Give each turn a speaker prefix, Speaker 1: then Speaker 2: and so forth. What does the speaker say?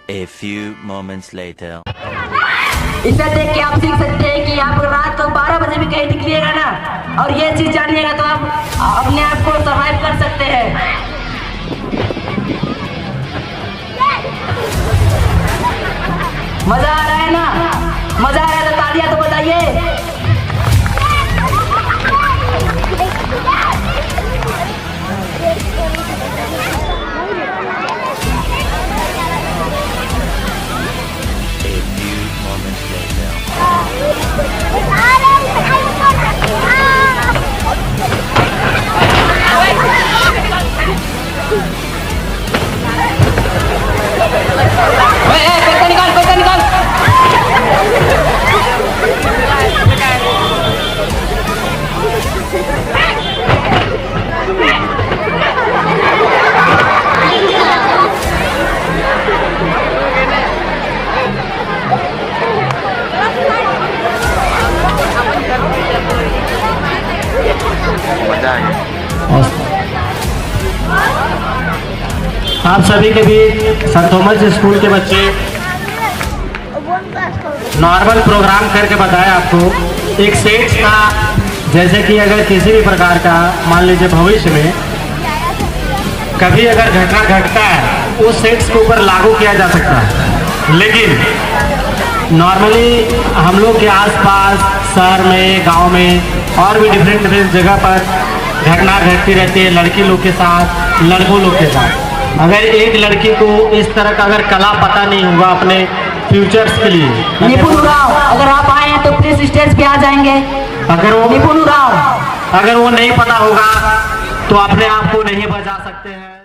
Speaker 1: A few moments later.
Speaker 2: इसे देख के आप सीख सकते हैं कि आप रात को 12 बजे भी कहीं निकलिएगा ना और ये चीज जानिएगा तो आप अपने आप को सर्वाइव कर सकते हैं। मजा आ रहा है ना? मजा आ रहा है तो तालियां तो बजाइए।
Speaker 3: आप सभी के बीच सेंट थॉमस स्कूल के बच्चे नॉर्मल प्रोग्राम करके बताया आपको एक सेट्स का, जैसे कि अगर किसी भी प्रकार का मान लीजिए भविष्य में कभी अगर घटना घटता है उस सेट्स के ऊपर लागू किया जा सकता है। लेकिन नॉर्मली हम लोग के आसपास शहर में, गांव में और भी डिफरेंट जगह पर घटना घटती रहती है, लड़की लोग के साथ, लड़कों लोग के साथ। अगर एक लड़की को इस तरह का अगर कला पता नहीं होगा अपने फ्यूचर्स के लिए,
Speaker 2: निपुण राव अगर आप आए हैं तो प्लीज स्टेज पे आ जाएंगे।
Speaker 3: अगर वो
Speaker 2: निपुण राव
Speaker 3: अगर वो नहीं पता होगा तो अपने आप को नहीं बचा सकते हैं।